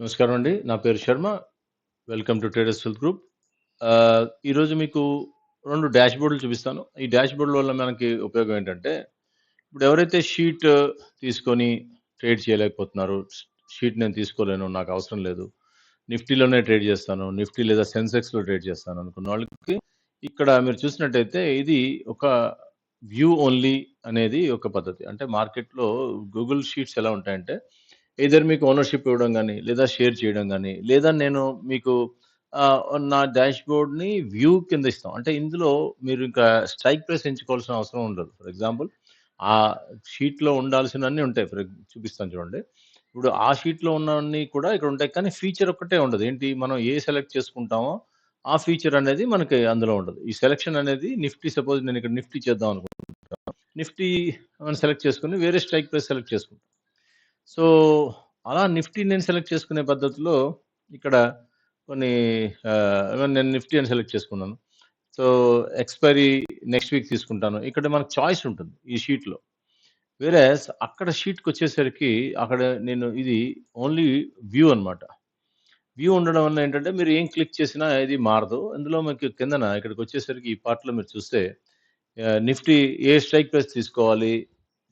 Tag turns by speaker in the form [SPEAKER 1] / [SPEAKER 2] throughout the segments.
[SPEAKER 1] నమస్కారం అండి. నా పేరు Sharma. Welcome to traders wealth group. ఈరోజు మీకు 2 డాష్‌బోర్డ్‌లు చూపిస్తాను. ఈ డాష్‌బోర్డ్‌ల వల్ల మనకి ఉపయోగం ఏంటంటే, ఇప్పుడు ఎవరైతే షీట్ తీసుకొని ట్రేడ్ చేయలేకపోతున్నారో, షీట్ నేను తీసుకోలేను, నాకు అవసరం లేదు. నిఫ్టీలోనే ట్రేడ్ చేస్తాను. నిఫ్టీ లేదా సెన్సెక్స్‌లో ట్రేడ్ చేస్తాను అనుకున్న వాళ్ళకి, ఇక్కడ మీరు చూసినట్టయితే ఇది ఒక వ్యూ ఓన్లీ అనేది ఒక పద్ధతి. అంటే మార్కెట్‌లో గూగుల్ షీట్స్ ఎలా ఉంటాయంటే, ఎయిదర్ మీకు ఓనర్‌షిప్ ఇవ్వడం గాని, లేదా షేర్ చేయడం గాని, లేదా నేను మీకు నా డాష్‌బోర్డ్‌ని వ్యూ కింద ఇస్తాం. అంటే ఇందులో మీరు ఇంకా స్ట్రైక్ ప్రైస్ ఎంచుకోవాల్సిన అవసరం ఉండదు. ఫర్ ఎగ్జాంపుల్ ఆ షీట్‌లో ఉండాల్సినవన్నీ ఉంటాయి. చూపిస్తాను చూడండి. ఇప్పుడు ఆ షీట్‌లో ఉన్నవన్నీ కూడా ఇక్కడ ఉంటాయి. కానీ ఫీచర్ ఒక్కటే ఉండదు. ఏంటి మనం ఏ సెలెక్ట్ చేసుకుంటామో ఆ ఫీచర్ అనేది మనకి అందులో ఉండదు. ఈ సెలక్షన్ అనేది నిఫ్టీ సపోజ్ నేను ఇక్కడ నిఫ్టీ చేద్దాం అనుకుంటున్నాను. నిఫ్టీ మనం సెలెక్ట్ చేసుకొని వేరే స్ట్రైక్ ప్రైస్ సెలెక్ట్ చేసుకుంటాం. సో, అలా నిఫ్టీ నేను సెలెక్ట్ చేసుకునే పద్ధతిలో ఇక్కడ కొన్ని నేను నిఫ్టీ అని సెలెక్ట్ చేసుకున్నాను. సో, ఎక్స్‌పైరీ నెక్స్ట్ వీక్ తీసుకుంటాను. ఇక్కడ మనకు చాయిస్ ఉంటుంది ఈ షీట్‌లో. వేరేస్ అక్కడ షీట్‌కొచ్చేసరికి అక్కడ నేను ఇది ఓన్లీ వ్యూ అన్నమాట. వ్యూ ఉండడం వల్ల ఏంటంటే మీరు ఏం క్లిక్ చేసినా ఏది మారదు. అందులో మీకు కిందన ఇక్కడికొచ్చేసరికి ఈ పార్ట్‌లో మీరు చూస్తే నిఫ్టీ ఏ స్ట్రైక్ ప్రైస్ తీసుకోవాలి?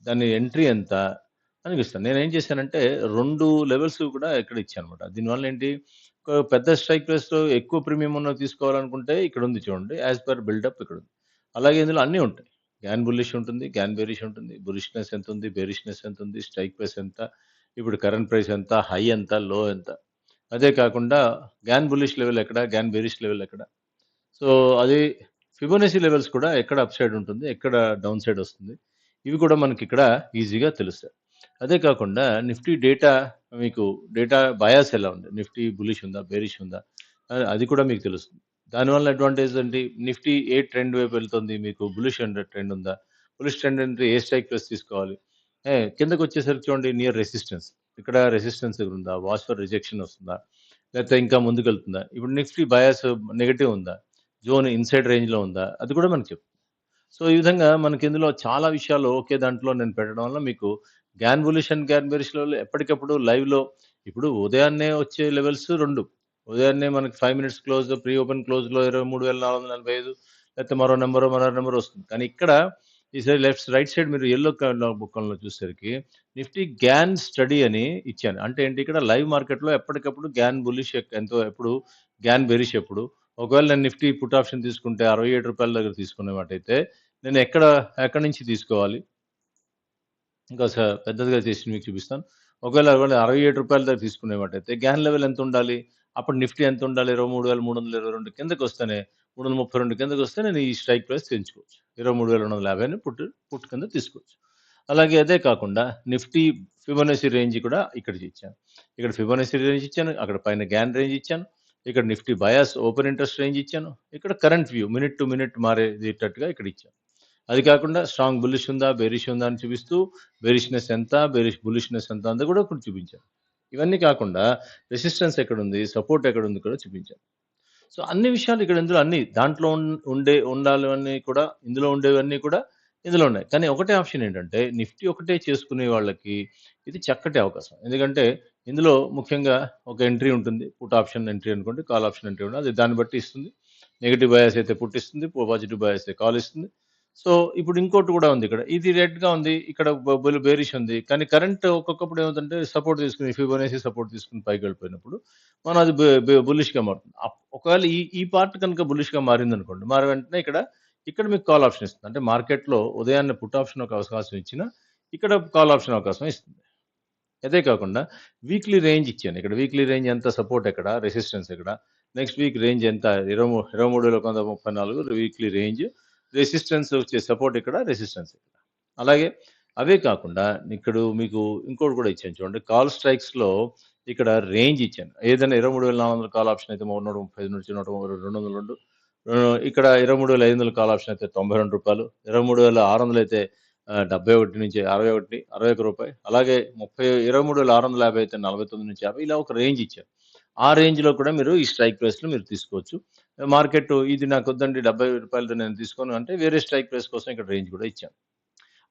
[SPEAKER 1] దాని ఎంట్రీ ఎంత? అని ఇస్తాను. నేనేం చేశానంటే 2 లెవెల్స్ కూడా ఇక్కడ ఇచ్చానన్నమాట. దీనివల్ల ఏంటి ఒక పెద్ద స్ట్రైక్ ప్రైస్‌లో ఎక్కువ ప్రీమియం ఉన్నవి తీసుకోవాలనుకుంటే ఇక్కడుంది చూడండి. యాస్ పర్ బిల్డప్ ఇక్కడుంది. అలాగే ఇందులో అన్నీ ఉంటాయి. గ్యాన్ బుల్లిష్ ఉంటుంది. గ్యాన్ బేరిష్ ఉంటుంది. బులిష్‌నెస్ ఎంతుంది? బేరిష్‌నెస్ ఎంతుంది? స్ట్రైక్ ప్రైస్ ఎంత? ఇప్పుడు కరెంట్ ప్రైస్ ఎంత? హై ఎంత? లో ఎంత? అదే కాకుండా గ్యాన్ బుల్లిష్ లెవెల్ ఎక్కడ? గ్యాన్ బేరిష్ లెవెల్ ఎక్కడ? సో, అది ఫిబొనాసి లెవెల్స్ కూడా ఎక్కడ అప్ సైడ్ ఉంటుంది, ఎక్కడ డౌన్ సైడ్ వస్తుంది. ఇవి కూడా మనకిక్కడ ఈజీగా తెలుస్తాయి. అదే కాకుండా నిఫ్టీ డేటా మీకు డేటా బయాస్ ఎలా ఉంది? నిఫ్టీ బులిష్ ఉందా? బేరిష్ ఉందా? అది కూడా మీకు తెలుస్తుంది. దానివల్ల అడ్వాంటేజ్ ఏంటి? నిఫ్టీ ఏ ట్రెండ్ వైపు వెళ్తుంది? మీకు బులిష్ ట్రెండ్ ఉందా? బులిష్ ట్రెండ్ అంటే ఏ స్ట్రైక్ ప్రైస్ తీసుకోవాలి? కిందకొచ్చేసరికి చూడండి నియర్ రెసిస్టెన్స్. ఇక్కడ రెసిస్టెన్స్ దగ్గర ఉందా? వాచ్ ఫర్ రిజెక్షన్ వస్తుందా? లేకపోతే ఇంకా ముందుకెళ్తుందా? ఇప్పుడు నిఫ్టీ బయాస్ నెగెటివ్ ఉందా? జోన్ ఇన్‌సైడ్ రేంజ్‌లో ఉందా? అది కూడా మనకు చెప్తుంది. సో, ఈ విధంగా మనకిందులో చాలా విషయాలు ఒకే దాంట్లో నేను పెట్టడం వల్ల మీకు Gann bullish and Gann bearish level ఎప్పటికప్పుడు లైవ్‌లో ఇప్పుడు ఉదయాన్నే వచ్చే లెవెల్స్ 2 ఉదయాన్నే మనకి 5 మినిట్స్ క్లోజ్ ప్రీ ఓపెన్ క్లోజ్‌లో 23,445 లేకపోతే మరో నంబర్ వస్తుంది. కానీ ఇక్కడ ఈ సైడ్ రైట్ సైడ్ మీరు యెల్లో బుక్కంలో చూసేసరికి నిఫ్టీ గ్యాన్ స్టడీ అని ఇచ్చాను. అంటే ఏంటి ఇక్కడ లైవ్ మార్కెట్‌లో ఎప్పటికప్పుడు గ్యాన్ బులిష్ ఎంతో ఎప్పుడు, గ్యాన్ బేరిష్ ఎప్పుడు ఒకవేళ నేను నిఫ్టీ పుట్ ఆప్షన్ తీసుకుంటే రూ. 67 దగ్గర తీసుకునేవాటైతే నేను ఎక్కడి నుంచి తీసుకోవాలి? ఇంకా పెద్దదిగా చేసి మీకు చూపిస్తాను. ఒకవేళ రూ. 67 దగ్గర తీసుకునేవాటైతే గ్యాన్ లెవెల్ ఎంత ఉండాలి? అప్పుడు నిఫ్టీ ఎంత ఉండాలి? 23,322 కిందకొస్తేనే 332 కిందకొస్తే నేను ఈ స్ట్రైక్ ప్రైస్ తెంచుకోవచ్చు. 23,250ని పుట్ కింద తీసుకోవచ్చు. అలాగే అదే కాకుండా నిఫ్టీ ఫిబొనాసి రేంజ్ కూడా ఇక్కడ ఇచ్చాను. ఇక్కడ ఫిబొనాసి రేంజ్ ఇచ్చాను. అక్కడ పైన గ్యాన్ రేంజ్ ఇచ్చాను. ఇక్కడ Nifty bias open interest range ఇచ్చాను. ఇక్కడ current view minute to minute మారేటట్టుగా ఇక్కడ ఇచ్చాను. అది కాకుండా స్ట్రాంగ్ బుల్లిష్ ఉందా? బేరిష్ ఉందా? అని చూపిస్తూ బేరిష్‌నెస్ ఎంత? బుల్లిష్‌నెస్ ఎంత? అంతా కూడా ఇక్కడ చూపించాను. ఇవన్నీ కాకుండా రెసిస్టెన్స్ ఎక్కడుంది? సపోర్ట్ ఎక్కడుంది కూడా చూపించాను. సో, అన్ని విషయాలు ఇక్కడ ఇందులో అన్నీ దాంట్లో ఉండాలివన్నీ కూడా ఇందులో ఉండేవన్నీ కూడా ఇందులో ఉన్నాయి. కానీ ఒకటే ఆప్షన్ ఏంటంటే నిఫ్టీ ఒకటే చేసుకునే వాళ్ళకి ఇది చక్కటి అవకాశం. ఎందుకంటే ఇందులో ముఖ్యంగా ఒక ఎంట్రీ ఉంటుంది. పుట్ ఆప్షన్ ఎంట్రీ అనుకోండి. కాల్ ఆప్షన్ ఎంట్రీ ఉంటుంది. అది దాన్ని బట్టి ఇస్తుంది. నెగెటివ్ బయాస్ అయితే పుట్ ఇస్తుంది. పాజిటివ్ బయాస్ అయితే కాల్ ఇస్తుంది. సో, ఇప్పుడు ఇంకోటి కూడా ఉంది ఇక్కడ. ఇది రెడ్‌గా ఉంది. ఇక్కడ బేరిష్ ఉంది. కానీ కరెంట్ ఒక్కొక్కప్పుడు ఏమవుతుందంటే సపోర్ట్ తీసుకొని ఫిబొనాసి సపోర్ట్ తీసుకొని పైకెళ్ళిపోయినప్పుడు మనం అది బుల్లిష్‌గా మారుతుంది. ఒకవేళ ఈ ఈ పార్ట్ కనుక బుల్లిష్‌గా మారిందనుకోండి. మారిన వెంటనే ఇక్కడ మీకు కాల్ ఆప్షన్ ఇస్తుంది. అంటే మార్కెట్‌లో ఉదయాన్నే పుట్ ఆప్షన్ ఒక అవకాశం ఇచ్చినా, ఇక్కడ కాల్ ఆప్షన్ అవకాశం ఇస్తుంది. అదే కాకుండా వీక్లీ రేంజ్ ఇచ్చాను. ఇక్కడ వీక్లీ రేంజ్ ఎంత సపోర్ట్ ఎక్కడ, రెసిస్టెన్స్ ఎక్కడ, నెక్స్ట్ వీక్ రేంజ్ ఎంత 23,134 వీక్లీ రేంజ్, రెసిస్టెన్స్ వచ్చే సపోర్ట్ ఇక్కడ, రెసిస్టెన్స్ ఇక్కడ. అలాగే అవే కాకుండా ఇక్కడ మీకు ఇంకోటి కూడా ఇచ్చాను చూడండి. కాల్ స్ట్రైక్స్‌లో ఇక్కడ రేంజ్ ఇచ్చాను. ఏదైనా 23,400 కాల్ ఆప్షన్ అయితే 135 నుంచి 202 ఇక్కడ 23,500 కాల్ ఆప్షన్ అయితే రూ. 92 23,600 అయితే 71 నుంచి 61, రూ. 61 అలాగే 23,650 అయితే 49-50 ఇలా ఒక రేంజ్ ఇచ్చారు. ఆ రేంజ్‌లో కూడా మీరు ఈ స్ట్రైక్ ప్రైస్‌లో మీరు తీసుకోవచ్చు. మార్కెట్ ఇది నాకొద్దండి రూ. 70 నేను తీసుకోను అంటే వేరే స్ట్రైక్ ప్రైస్ కోసం ఇక్కడ రేంజ్ కూడా ఇచ్చాను.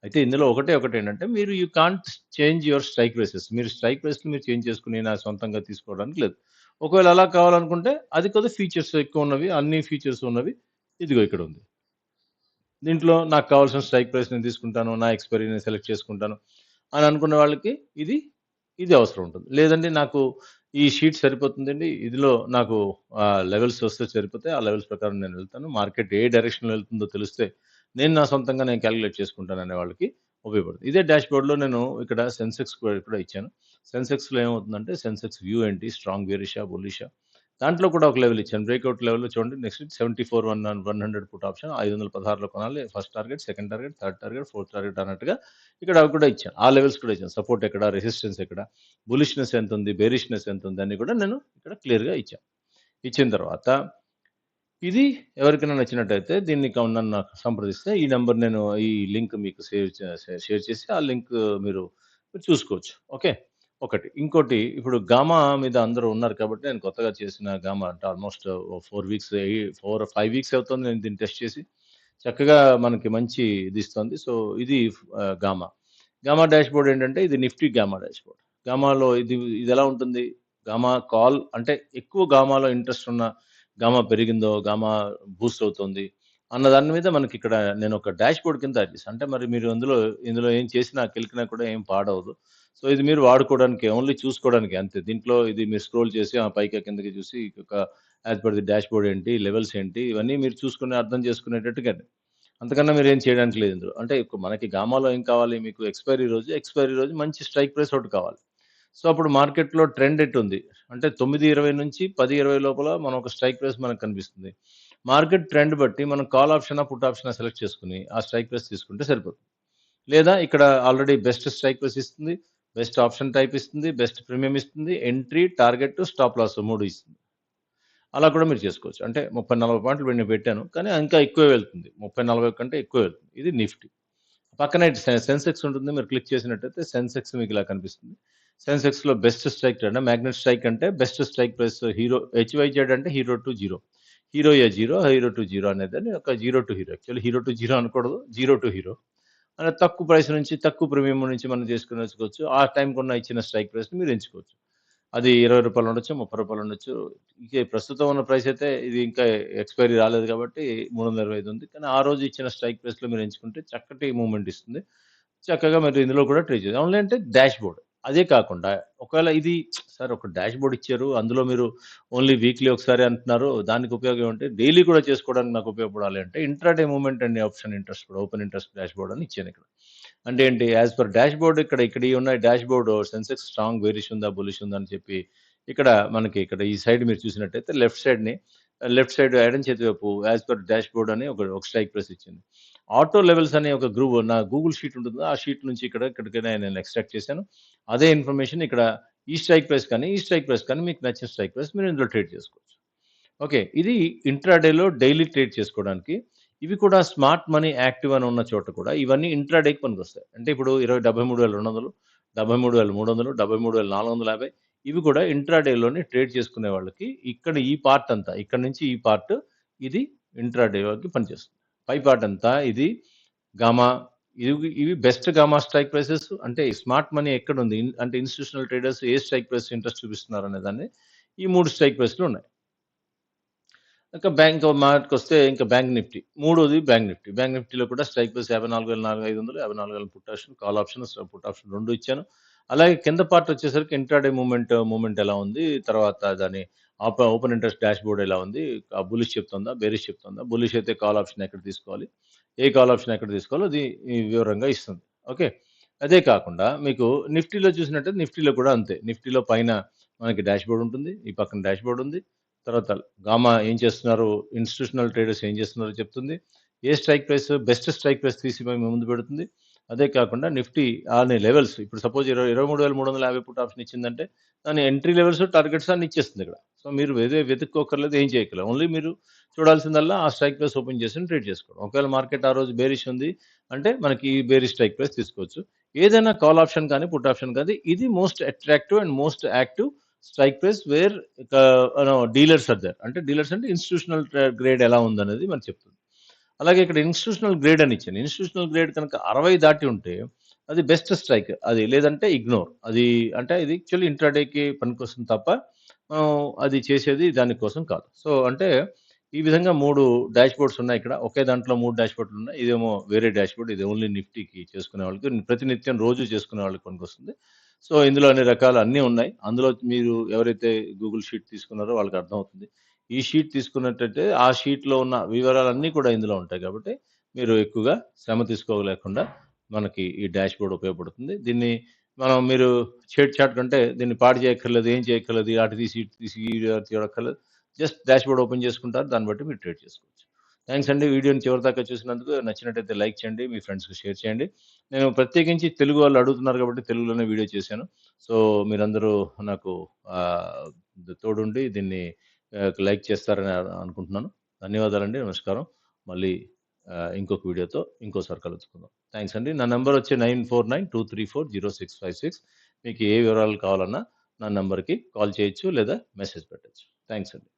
[SPEAKER 1] అయితే ఇందులో ఒకటేంటంటే మీరు you can't change your strike prices. మీరు స్ట్రైక్ ప్రైస్‌ని మీరు చేంజ్ చేసుకొని నా సొంతంగా తీసుకోవడానికి లేదు. ఒకవేళ అలా కావాలనుకుంటే అది కొద్దిగా ఫీచర్స్ ఎక్కువున్నవి, అన్ని ఫీచర్స్ ఉన్నవి ఇదిగో ఇక్కడుంది. దీంట్లో నాకు కావాల్సిన స్ట్రైక్ ప్రైస్ నేను తీసుకుంటాను. నా ఎక్స్‌పైరీ నేను సెలెక్ట్ చేసుకుంటాను అని అనుకున్న వాళ్ళకి ఇది, ఇది అవసరం ఉంటుంది. లేదండి నాకు ఈ షీట్ సరిపోతుందండి. ఇందులో నాకు లెవెల్స్ వస్తే సరిపోతాయి. ఆ లెవెల్స్ ప్రకారం నేను వెళ్తాను. మార్కెట్ ఏ డైరెక్షన్‌లో వెళ్తుందో తెలిస్తే నేను నా సొంతంగా నేను కాలిక్యులేట్ చేసుకుంటాననే వాళ్ళకి ఉపయోగపడుతుంది. ఇదే డాష్‌బోర్డ్‌లో నేను ఇక్కడ సెన్సెక్స్ కూడా ఇచ్చాను. సెన్సెక్స్‌లో ఏమవుతుందంటే సెన్సెక్స్ వ్యూ ఏంటి? స్ట్రాంగ్ బేరిషా? బుల్లిషా? దాంట్లో కూడా ఒక లెవెల్ ఇచ్చాను. బ్రేక్‌ఔట్ లెవెల్‌లో చూడండి నెక్స్ట్ 74 100 పుట్ ఆప్షన్ 516లో కొనాలి. First target, second target, third target, fourth target అన్నట్టుగా ఇక్కడ అవి కూడా ఇచ్చాను. ఆ లెవెల్స్ కూడా ఇచ్చాను. సపోర్ట్ ఎక్కడ? రెసిస్టెన్స్ ఎక్కడ? బులిష్‌నెస్ ఎంతుంది? బేరిష్‌నెస్ ఎంతుంది? అని కూడా నేను ఇక్కడ క్లియర్‌గా ఇచ్చాను. ఇచ్చిన తర్వాత ఇది ఎవరికైనా నచ్చినట్టయితే దీన్ని నన్ను సంప్రదిస్తే ఈ నంబర్ నేను ఈ లింక్ మీకు షేర్ చేసి ఆ లింక్ మీరు చూసుకోవచ్చు. ఓకే. ఒకటి. ఇంకోటి ఇప్పుడు గామా మీద అందరూ ఉన్నారు కాబట్టి నేను కొత్తగా చేసిన గామా అంటే ఆల్‌మోస్ట్ 4 వీక్స్ 4 5 వీక్స్ అవుతుంది నేను దీన్ని టెస్ట్ చేసి. చక్కగా మనకి మంచి ఇది ఇస్తుంది. సో, ఇది గామా. గామా డాష్‌బోర్డ్ ఏంటంటే ఇది నిఫ్టీ గామా డాష్‌బోర్డ్. గామాలో ఇదెలా ఉంటుంది? గామా కాల్ అంటే ఎక్కువ గామాలో ఇంట్రెస్ట్ ఉన్న గామా పెరిగిందో, గామా బూస్ట్ అవుతుంది అన్న దాని మీద మనకిక్కడ నేనొక డాష్‌బోర్డ్ కింద తయారు చేశాను. అంటే మరి మీరు ఇందులో ఏం చేసినా, కెలికినా కూడా ఏం పాడవదు. సో, ఇది మీరు వాడుకోవడానికే, ఓన్లీ చూసుకోవడానికే అంతే. దీంట్లో ఇది మీరు స్క్రోల్ చేసి పైకి కిందకి చూసి ఒక యాజ్ పర్ ది డాష్‌బోర్డ్ ఏంటి, లెవెల్స్ ఏంటి, ఇవన్నీ మీరు చూసుకొని అర్థం చేసుకునేటట్టుగా అంతకన్నా మీరేం చేయడానికి లేదు ఇందులో. అంటే ఇప్పుడు మనకి గామాలో ఏం కావాలి మీకు ఎక్స్‌పైరీ రోజు మంచి స్ట్రైక్ ప్రైస్ ఒకటి కావాలి. సో, అప్పుడు మార్కెట్‌లో ట్రెండ్ ఎటుంది? అంటే 9:20 నుంచి 10:20 లోపల మనం ఒక స్ట్రైక్ ప్రైస్ మనకు కనిపిస్తుంది. మార్కెట్ ట్రెండ్ బట్టి మనం కాల్ ఆప్షనా, పుట్ ఆప్షనా సెలెక్ట్ చేసుకొని ఆ స్ట్రైక్ ప్రైస్ తీసుకుంటే సరిపోతుంది. లేదా ఇక్కడ ఆల్రెడీ బెస్ట్ స్ట్రైక్ ప్రైస్ ఇస్తుంది, బెస్ట్ ఆప్షన్ టైప్ ఇస్తుంది, బెస్ట్ ప్రీమియం ఇస్తుంది, ఎంట్రీ, టార్గెట్, స్టాప్ లాస్ 3 ఇస్తుంది. అలా కూడా మీరు చేసుకోవచ్చు. అంటే 30, 40 పాయింట్లు నేను పెట్టాను. కానీ ఇంకా ఎక్కువే వెళ్తుంది. 30, 40 కంటే ఎక్కువే వెళ్తుంది. ఇది నిఫ్టీ. పక్కనే సెన్సెక్స్ ఉంటుంది. మీరు క్లిక్ చేసినట్టయితే సెన్సెక్స్ మీకిలా కనిపిస్తుంది. సెన్సెక్స్‌లో బెస్ట్ స్ట్రైక్ అంటే మాగ్నెట్ స్ట్రైక్ అంటే బెస్ట్ స్ట్రైక్ ప్రైస్ హెచ్‌వైజెడ్ అంటే హీరో టు జీరో. హీరో ఏ జీరో, హీరో టు జీరో అనేదని ఒక zero to hero. Actually hero to zero అనకూడదు. Zero to hero. అంటే తక్కువ ప్రైస్ నుంచి, తక్కువ ప్రీమియం నుంచి మనం చేసుకొనొచ్చుకోవచ్చు. ఆ టైంకున్న ఇచ్చిన స్ట్రైక్ ప్రైస్‌ని మీరు ఎంచుకోవచ్చు. అది రూ. 20 ఉండొచ్చు, రూ. 30 ఉండొచ్చు. ఇక ప్రస్తుతం ఉన్న ప్రైస్ అయితే ఇది ఇంకా ఎక్స్‌పైరీ రాలేదు కాబట్టి 325 ఉంది. కానీ ఆ రోజు ఇచ్చిన స్ట్రైక్ ప్రైస్‌లో మీరు ఎంచుకుంటే చక్కటి మూవ్‌మెంట్ ఇస్తుంది. చక్కగా మీరు ఇందులో కూడా ట్రేడ్ చేయొచ్చు. ఓన్లీ అంటే డాష్‌బోర్డ్. అదే కాకుండా ఒకవేళ ఇది సార్ ఒక డాష్‌బోర్డ్ ఇచ్చారు. అందులో మీరు ఓన్లీ వీక్లీ ఒకసారి అంటున్నారు. దానికి ఉపయోగం ఏమంటే డైలీ కూడా చేసుకోవడానికి నాకు ఉపయోగపడాలి అంటే intraday movement and option interest కూడా ఓపెన్ ఇంట్రెస్ట్ డాష్‌బోర్డ్ అని ఇచ్చానిక్కడ. అంటే ఏంటి? యాస్ పర్ డాష్‌బోర్డ్ ఇక్కడియి ఉన్నాయి డాష్‌బోర్డ్ సెన్సెక్స్ స్ట్రాంగ్ బేరిష్ ఉందా? బుల్లిష్ ఉందా? అని చెప్పి ఇక్కడ మనకి ఇక్కడ ఈ సైడ్ మీరు చూసినట్టయితే లెఫ్ట్ సైడ్ ఎడమ చేతి వైపు యాస్ పర్ డాష్‌బోర్డ్ అని ఒక స్ట్రైక్ ప్రైస్ ఇచ్చింది. ఆటో లెవెల్స్ అనే ఒక నా గూగుల్ షీట్ ఉంటుంది. ఆ షీట్ నుంచి ఇక్కడికి నేను ఎక్స్ట్రాక్ట్ చేశాను. అదే ఇన్ఫర్మేషన్ ఇక్కడ ఈ స్ట్రైక్ ప్రైస్ కానీ మీకు నచ్చిన స్ట్రైక్ ప్రైస్ మీరు ఇందులో ట్రేడ్ చేసుకోవచ్చు. ఓకే. ఇది ఇంట్రాడేలో డైలీ ట్రేడ్ చేసుకోవడానికి. ఇవి కూడా స్మార్ట్ మనీ యాక్టివ్ అని ఉన్న చోట కూడా ఇవన్నీ ఇంట్రాడేకి పనికొస్తాయి. అంటే ఇప్పుడు 73,200, 73,300, 73,450 ఇవి కూడా ఇంట్రాడేలోని ట్రేడ్ చేసుకునే వాళ్ళకి ఇక్కడ ఈ పార్ట్ అంతా, ఇక్కడి నుంచి ఈ పార్ట్ ఇది ఇంట్రాడేకి పనిచేస్తుంది. పై పార్ట్ అంతా ఇది గామా ఇవి బెస్ట్ గామా స్ట్రైక్ ప్రైసెస్ అంటే స్మార్ట్ మనీ ఎక్కడుంది? అంటే ఇన్‌స్టిట్యూషనల్ ట్రేడర్స్ ఏ స్ట్రైక్ ప్రైస్ ఇంట్రెస్ట్ చూపిస్తున్నారనే దాన్ని ఈ 3 స్ట్రైక్ ప్రైస్‌లు ఉన్నాయి. ఇంకా మాటకొస్తే ఇంకా బ్యాంక్ నిఫ్టీ. మూడోది బ్యాంక్ నిఫ్టీ. బ్యాంక్ నిఫ్టీలో కూడా strike price 54,500, 54,000 put option, call option, put option 2 ఇచ్చాను. అలాగే కింద పార్ట్ వచ్చేసరికి ఇంట్రాడే మూవ్‌మెంట్ ఎలా ఉంది? తర్వాత దాని ఓపెన్ ఇంట్రెస్ట్ డాష్‌బోర్డ్ ఎలా ఉంది? బులిష్ చెప్తుందా? బేరిష్ చెప్తుందా? బులిష్ అయితే కాల్ ఆప్షన్ ఎక్కడ తీసుకోవాలి? ఏ కాల్ ఆప్షన్ ఎక్కడ తీసుకోవాలో అది ఈ వివరంగా ఇస్తుంది. ఓకే. అదే కాకుండా మీకు నిఫ్టీలో చూసినట్టయితే నిఫ్టీలో కూడా అంతే. నిఫ్టీలో పైన మనకి డాష్‌బోర్డ్ ఉంటుంది. ఈ పక్కన డాష్‌బోర్డ్ ఉంది. తర్వాత గామా ఏం చేస్తున్నారు, ఇన్‌స్టిట్యూషనల్ ట్రేడర్స్ ఏం చేస్తున్నారో చెప్తుంది. ఏ strike price best strike price తీసి మీ ముందు పెడుతుంది. అదే కాకుండా నిఫ్టీ అనే లెవెల్స్ ఇప్పుడు సపోజ్ 23,350 పుట్ ఆప్షన్ ఇచ్చిందంటే దాని ఎంట్రీ లెవెల్స్, టార్గెట్స్ అన్ని ఇచ్చేస్తుంది ఇక్కడ. సో, మీరు వెతుక్కోక్కర్లేదు, ఏం చేయక్కర్లేదు. ఓన్లీ మీరు చూడాల్సిందల్లా ఆ స్ట్రైక్ ప్రైస్ ఓపెన్ చేసుకొని ట్రేడ్ చేసుకోవడం. ఒకవేళ మార్కెట్ ఆ రోజు బేరిష్ ఉంది అంటే మనకి ఈ బేరిష్ స్ట్రైక్ ప్రైస్ తీసుకోవచ్చు. ఏదైనా కాల్ ఆప్షన్ కానీ, పుట్ ఆప్షన్ కానీ ఇది most attractive and most active strike price where dealers are there. అంటే డీలర్స్ అంటే ఇన్‌స్టిట్యూషనల్ గ్రేడ్ ఎలా ఉందనేది మనకు చెప్తుంది. అలాగే ఇక్కడ ఇన్‌స్టిట్యూషనల్ గ్రేడ్ అని ఇచ్చాను. ఇన్‌స్టిట్యూషనల్ గ్రేడ్ కనుక 60 దాటి ఉంటే అది బెస్ట్ స్ట్రైక్. అది లేదంటే ఇగ్నోర్. అది అంటే ఇది యాక్చువల్లీ ఇంట్రాడేకి పనికొస్తుంది తప్ప మనం అది చేసేది దాని కోసం కాదు. సో, అంటే ఈ విధంగా 3 డాష్‌బోర్డ్స్ ఉన్నాయి ఇక్కడ. ఒకే దాంట్లో 3 డాష్‌బోర్డ్‌లు ఉన్నాయి. ఇదేమో వేరే డాష్‌బోర్డ్. ఇది ఓన్లీ నిఫ్టీకి చేసుకునే వాళ్ళకి, ప్రతినిత్యం రోజు చేసుకునే వాళ్ళకి పనికొస్తుంది. సో, ఇందులో అన్ని రకాలు అన్నీ ఉన్నాయి. అందులో మీరు ఎవరైతే గూగుల్ షీట్ తీసుకున్నారో వాళ్ళకి అర్థమవుతుంది. ఈ షీట్ తీసుకున్నట్టయితే ఆ షీట్‌లో ఉన్న వివరాలన్నీ కూడా ఇందులో ఉంటాయి కాబట్టి మీరు ఎక్కువగా శ్రమ తీసుకోలేకుండా మనకి ఈ డాష్‌బోర్డ్ ఉపయోగపడుతుంది. దీన్ని మీరు షేడ్ చార్ట్ కంటే దీన్ని పాడు చేయక్కర్లేదు, ఏం చేయక్కర్లేదు, అటు తీసి, ఇటు తీసి చూడక్కర్లేదు. జస్ట్ డాష్‌బోర్డ్ ఓపెన్ చేసుకుంటారు. దాన్ని బట్టి మీరు ట్రేడ్ చేసుకోవచ్చు. థాంక్స్ అండి. వీడియోని చివరిదాకా చూసినందుకు. నచ్చినట్టయితే లైక్ చేయండి. మీ ఫ్రెండ్స్‌కి షేర్ చేయండి. నేను ప్రత్యేకించి తెలుగు వాళ్ళు అడుగుతున్నారు కాబట్టి తెలుగులోనే వీడియో చేశాను. సో, మీరందరూ నాకు ఆహ్, తోడుండి దీన్ని లైక్ చేస్తారని అనుకుంటున్నాను. ధన్యవాదాలండి. నమస్కారం. మళ్ళీ ఇంకొక వీడియోతో ఇంకోసారి కలుసుకుందాం. థాంక్స్ అండి. నా నంబర్ వచ్చి 9492340656. మీకు ఏ వివరాలు కావాలన్నా నా నంబర్‌కి కాల్ చేయొచ్చు లేదా మెసేజ్ పెట్టొచ్చు. థాంక్స్ అండి.